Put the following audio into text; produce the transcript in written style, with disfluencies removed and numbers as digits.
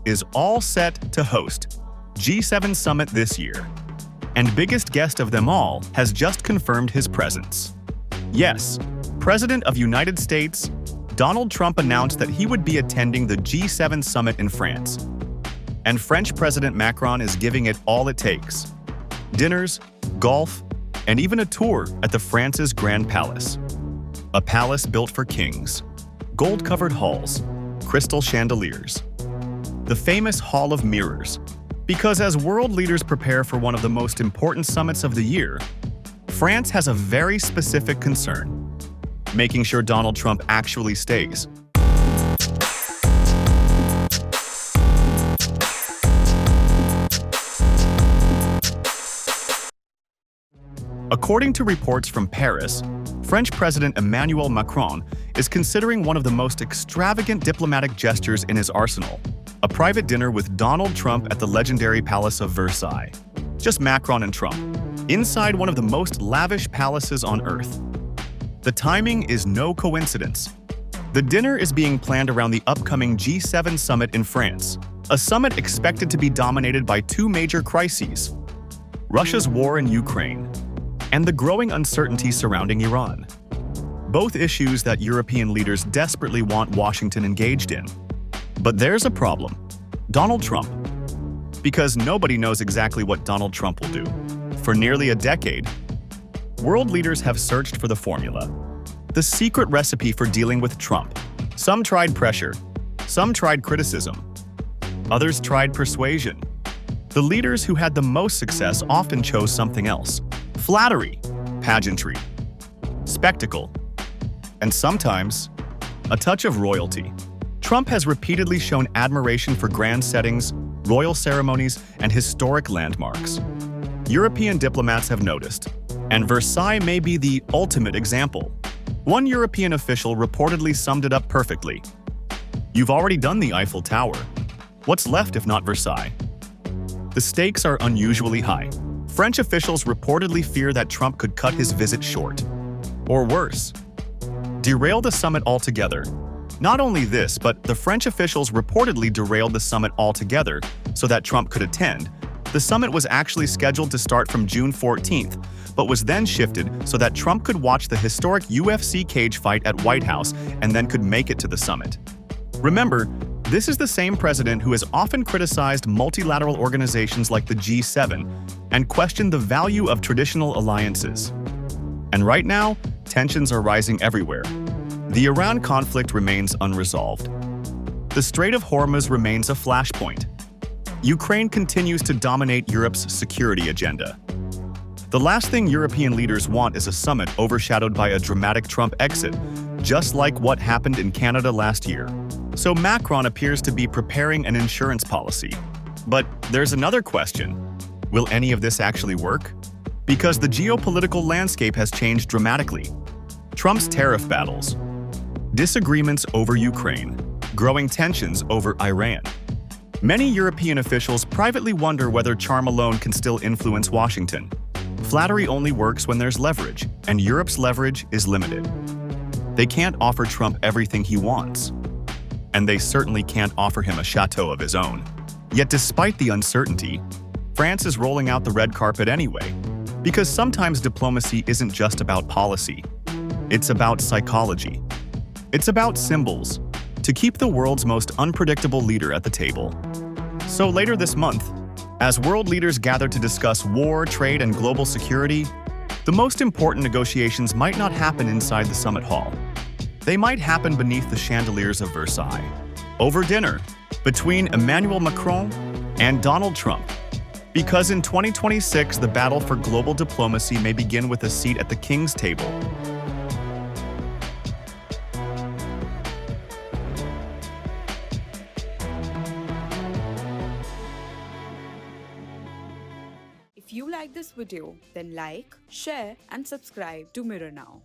is all set to host G7 summit this year. And biggest guest of them all has just confirmed his presence. Yes, President of United States, Donald Trump announced that he would be attending the G7 summit in France. And French President Macron is giving it all it takes. Dinners, golf, and even a tour at the France's Grand Palace. A palace built for kings. Gold-covered halls, crystal chandeliers. The famous Hall of Mirrors. Because as world leaders prepare for one of the most important summits of the year, France has a very specific concern: making sure Donald Trump actually stays. According to reports from Paris, French President Emmanuel Macron is considering one of the most extravagant diplomatic gestures in his arsenal: a private dinner with Donald Trump at the legendary Palace of Versailles. Just Macron and Trump, inside one of the most lavish palaces on Earth. The timing is no coincidence. The dinner is being planned around the upcoming G7 summit in France, a summit expected to be dominated by two major crises: Russia's war in Ukraine and the growing uncertainty surrounding Iran. Both issues that European leaders desperately want Washington engaged in. But there's a problem: Donald Trump. Because nobody knows exactly what Donald Trump will do. For nearly a decade, world leaders have searched for the formula, the secret recipe for dealing with Trump. Some tried pressure, some tried criticism, others tried persuasion. The leaders who had the most success often chose something else: flattery, pageantry, spectacle, and sometimes a touch of royalty. Trump has repeatedly shown admiration for grand settings, royal ceremonies, and historic landmarks. European diplomats have noticed, and Versailles may be the ultimate example. One European official reportedly summed it up perfectly: "You've already done the Eiffel Tower. What's left if not Versailles?" The stakes are unusually high. French officials reportedly fear that Trump could cut his visit short. Or worse, derail the summit altogether. Not only this, but the French officials reportedly derailed the summit altogether so that Trump could attend. The summit was actually scheduled to start from June 14th, but was then shifted so that Trump could watch the historic UFC cage fight at White House and then could make it to the summit. Remember, this is the same president who has often criticized multilateral organizations like the G7 and questioned the value of traditional alliances. And right now, tensions are rising everywhere. The Iran conflict remains unresolved. The Strait of Hormuz remains a flashpoint. Ukraine continues to dominate Europe's security agenda. The last thing European leaders want is a summit overshadowed by a dramatic Trump exit, just like what happened in Canada last year. So Macron appears to be preparing an insurance policy. But there's another question: will any of this actually work? Because the geopolitical landscape has changed dramatically. Trump's tariff battles, disagreements over Ukraine, growing tensions over Iran. Many European officials privately wonder whether charm alone can still influence Washington. Flattery only works when there's leverage, and Europe's leverage is limited. They can't offer Trump everything he wants. And they certainly can't offer him a chateau of his own. Yet despite the uncertainty, France is rolling out the red carpet anyway. Because sometimes diplomacy isn't just about policy. It's about psychology. It's about symbols, to keep the world's most unpredictable leader at the table. So later this month, as world leaders gather to discuss war, trade, and global security, the most important negotiations might not happen inside the summit hall. They might happen beneath the chandeliers of Versailles, over dinner, between Emmanuel Macron and Donald Trump. Because in 2026, the battle for global diplomacy may begin with a seat at the king's table. If you like this video, then like, share and subscribe to Mirror Now.